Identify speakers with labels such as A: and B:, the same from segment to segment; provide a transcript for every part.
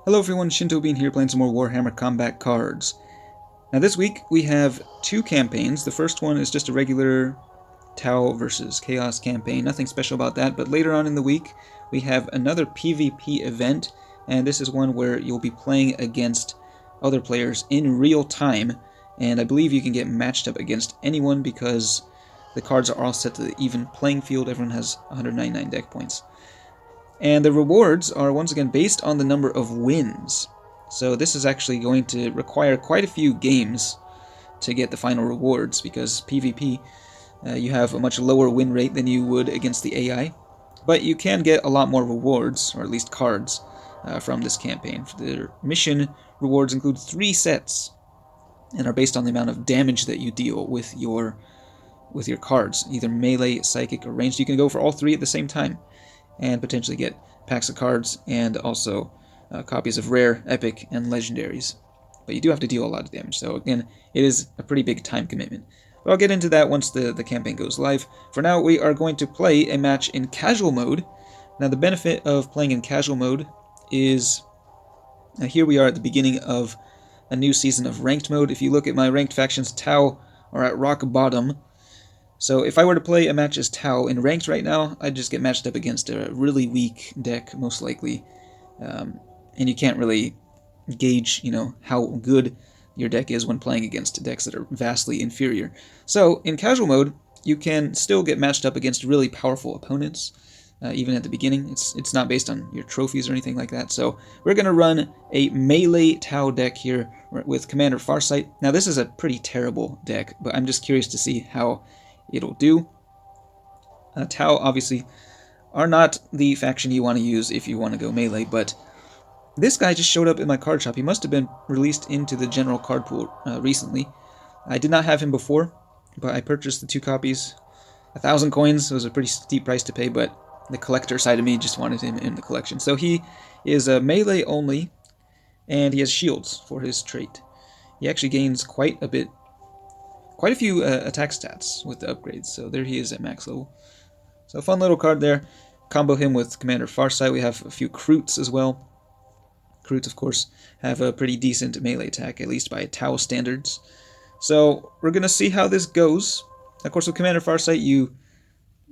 A: Hello everyone, Shinto Bean here playing some more Warhammer Combat cards. Now this week we have two campaigns. The first one is just a regular Tau versus Chaos campaign, nothing special about that, but later on in the week we have another PvP event, and this is one where you'll be playing against other players in real time, and I believe you can get matched up against anyone because the cards are all set to the even playing field. Everyone has 199 deck points. And the rewards are once again based on the number of wins. So this is actually going to require quite a few games to get the final rewards, because PvP, you have a much lower win rate than you would against the AI. But you can get a lot more rewards, or at least cards, from this campaign. The mission rewards include 3 sets, and are based on the amount of damage that you deal with your cards, either melee, psychic, or ranged. You can go for all 3 at the same time, and potentially get packs of cards and also copies of rare, epic, and legendaries. But you do have to deal a lot of damage, so again, it is a pretty big time commitment. But I'll get into that once the campaign goes live. For now, we are going to play a match in casual mode. Now, the benefit of playing in casual mode is, here we are at the beginning of a new season of ranked mode. If you look at my ranked factions, Tau are at rock bottom. So if I were to play a match as Tau in ranked right now, I'd just get matched up against a really weak deck, most likely. And you can't really gauge, how good your deck is when playing against decks that are vastly inferior. So in casual mode, you can still get matched up against really powerful opponents, even at the beginning. It's not based on your trophies or anything like that. So we're going to run a melee Tau deck here with Commander Farsight. Now this is a pretty terrible deck, but I'm just curious to see how it'll do. Tau, obviously, are not the faction you want to use if you want to go melee, but this guy just showed up in my card shop. He must have been released into the general card pool recently. I did not have him before, but I purchased the 2 copies. 1,000 coins. It was a pretty steep price to pay, but the collector side of me just wanted him in the collection. So he is a melee only, and he has shields for his trait. He actually gains quite a few attack stats with the upgrades, so there he is at max level. So fun little card there. Combo him with Commander Farsight. We have a few Kroots as well. Kroots, of course, have a pretty decent melee attack, at least by Tau standards. So we're going to see how this goes. Of course, with Commander Farsight, you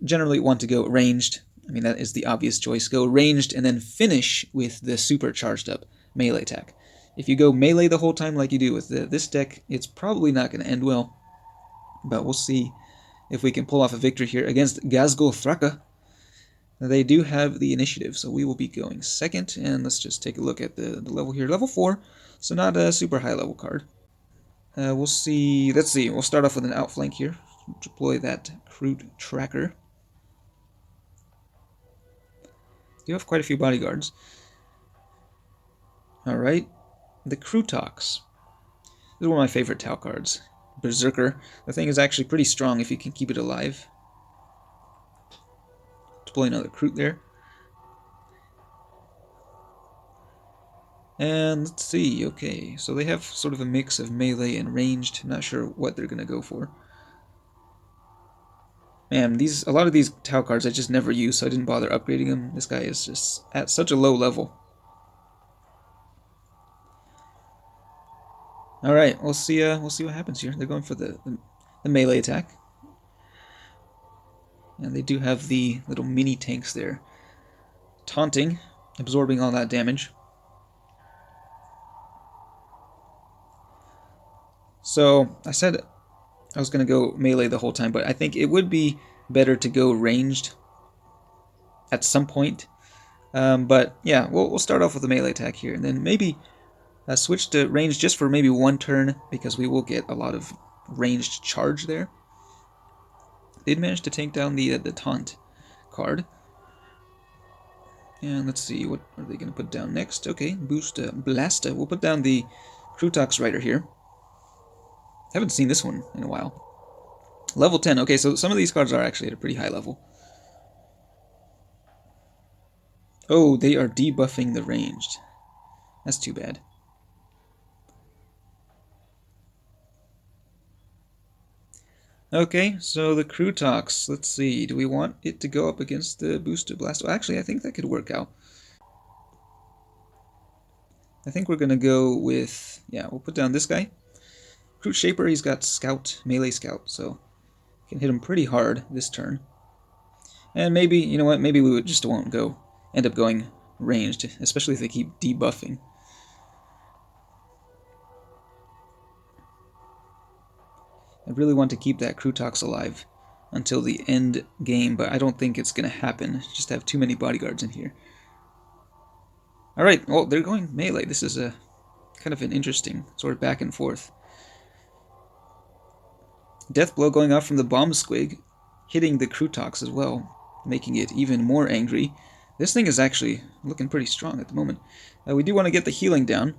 A: generally want to go ranged. I mean, that is the obvious choice. Go ranged and then finish with the supercharged up melee attack. If you go melee the whole time like you do with this deck, it's probably not going to end well. But we'll see if we can pull off a victory here against Gazgul Thraka. They do have the initiative, so we will be going second. And let's just take a look at the level here. Level 4, so not a super high level card. We'll see. Let's see. We'll start off with an outflank here. Deploy that Kroot tracker. Do have quite a few bodyguards. Alright. The Krootox. This is one of my favorite Tau cards. Berserker. The thing is actually pretty strong if you can keep it alive. Deploy another Kroot there. And let's see, okay, so they have sort of a mix of melee and ranged. I'm not sure what they're going to go for. Man, a lot of these Tau cards I just never use, so I didn't bother upgrading them. This guy is just at such a low level. Alright, we'll see what happens here. They're going for the melee attack. And they do have the little mini tanks there. Taunting, absorbing all that damage. So, I said I was going to go melee the whole time, but I think it would be better to go ranged at some point. But yeah, we'll start off with the melee attack here, and then maybe switch to range just for maybe 1 turn, because we will get a lot of ranged charge there. Did manage to take down the taunt card. And let's see, what are they going to put down next? Okay, boost Blasta. We'll put down the Krootox Rider here. Haven't seen this one in a while. Level 10. Okay, so some of these cards are actually at a pretty high level. Oh, they are debuffing the ranged. That's too bad. Okay, so the Krootox, let's see, do we want it to go up against the Booster Blast? Well, actually, I think that could work out. I think we're going to go with, yeah, we'll put down this guy. Recruit Shaper, he's got Scout, Melee Scout, so can hit him pretty hard this turn. And maybe, you know what, maybe we just won't end up going ranged, especially if they keep debuffing. I really want to keep that Krutox alive until the end game, but I don't think it's going to happen. Just have too many bodyguards in here. Alright, well, they're going melee. This is a kind of an interesting sort of back and forth. Death Blow going off from the Bomb Squig, hitting the Krutox as well, making it even more angry. This thing is actually looking pretty strong at the moment. We do want to get the healing down.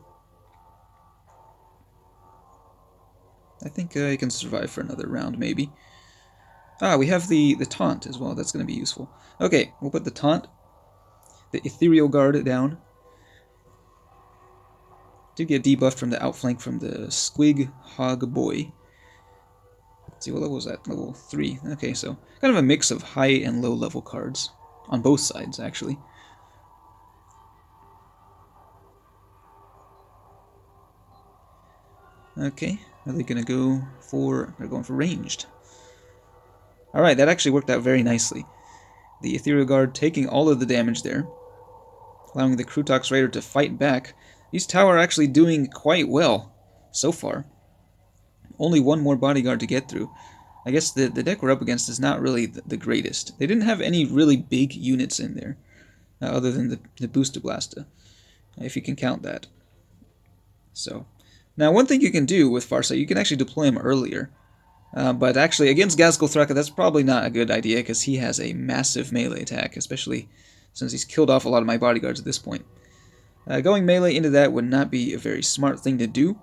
A: I think I can survive for another round, maybe. Ah, we have the taunt as well. That's going to be useful. Okay, we'll put the taunt, the Ethereal Guard down. Did get debuffed from the outflank from the Squig Hog Boy. Let's see, what level was that? Level 3. Okay, so kind of a mix of high and low level cards. On both sides, actually. Okay, are they going to go for... They're going for ranged. Alright, that actually worked out very nicely. The Ethereal Guard taking all of the damage there, allowing the Krutox Raider to fight back. These Tau are actually doing quite well so far. Only one more bodyguard to get through. I guess the deck we're up against is not really the greatest. They didn't have any really big units in there, other than the Booster Blasta, if you can count that. So, now one thing you can do with Farsight, you can actually deploy him earlier. But actually, against Ghazghkull Thraka, that's probably not a good idea, because he has a massive melee attack, especially since he's killed off a lot of my bodyguards at this point. Going melee into that would not be a very smart thing to do.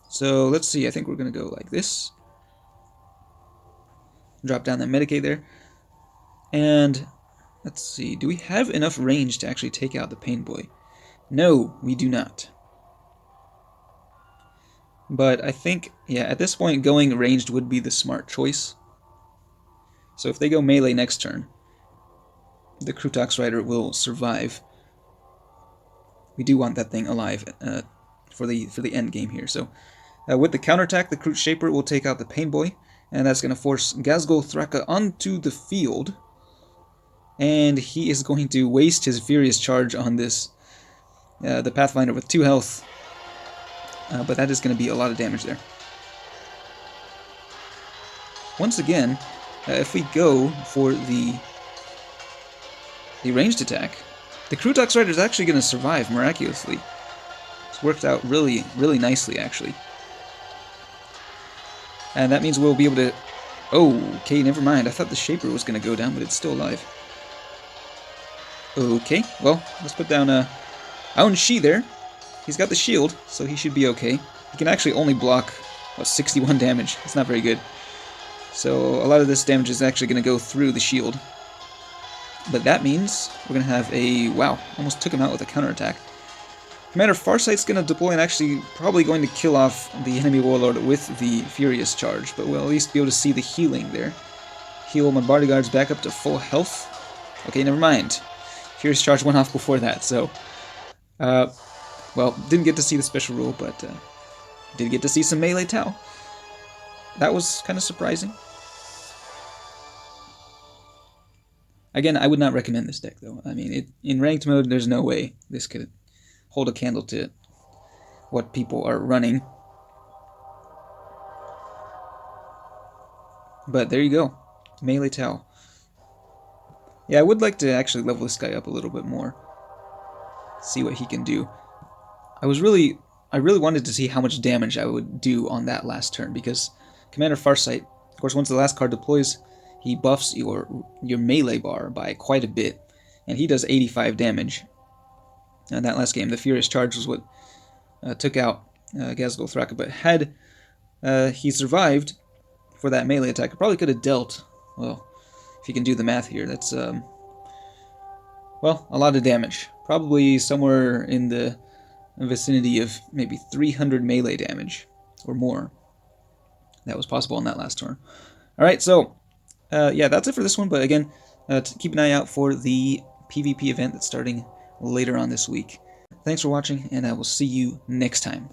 A: So let's see, I think we're going to go like this. Drop down that Medicaid there. And let's see, do we have enough range to actually take out the Pain Boy? No, we do not. But I think, yeah, at this point going ranged would be the smart choice. So if they go melee next turn, the Krutox Rider will survive. We do want that thing alive for the end game here. So with the counterattack, the Krut Shaper will take out the Pain Boy, and that's going to force Ghazghkull Thraka onto the field. And he is going to waste his Furious Charge on this, the Pathfinder with 2 health. But that is going to be a lot of damage there. Once again, if we go for the ranged attack, the Krutox Rider is actually going to survive miraculously. It's worked out really, really nicely, actually. And that means we'll be able to... Oh, okay, never mind. I thought the Shaper was going to go down, but it's still alive. Okay, well, let's put down Aoun Shi there. He's got the shield, so he should be okay. He can actually only block, what, 61 damage. It's not very good. So a lot of this damage is actually going to go through the shield. But that means we're going to have a... Wow, almost took him out with a counterattack. Commander Farsight's going to deploy and actually probably going to kill off the enemy Warlord with the Furious Charge. But we'll at least be able to see the healing there. Heal my bodyguards back up to full health. Okay, never mind. Furious Charge went off before that, so... well, didn't get to see the special rule, but did get to see some melee Tau. That was kind of surprising. Again, I would not recommend this deck, though. I mean, in ranked mode, there's no way this could hold a candle to what people are running. But there you go. Melee Tau. Yeah, I would like to actually level this guy up a little bit more. See what he can do. I really wanted to see how much damage I would do on that last turn, because Commander Farsight, of course, once the last card deploys, he buffs your melee bar by quite a bit, and he does 85 damage. And that last game, the Furious Charge was what took out Ghazghkull Thraka, but had he survived for that melee attack, I probably could have dealt, well, if you can do the math here, that's, well, a lot of damage. Probably somewhere in the vicinity of maybe 300 melee damage, or more. That was possible in that last turn. Alright, so, yeah, that's it for this one, but again, keep an eye out for the PvP event that's starting later on this week. thanks for watching, and I will see you next time.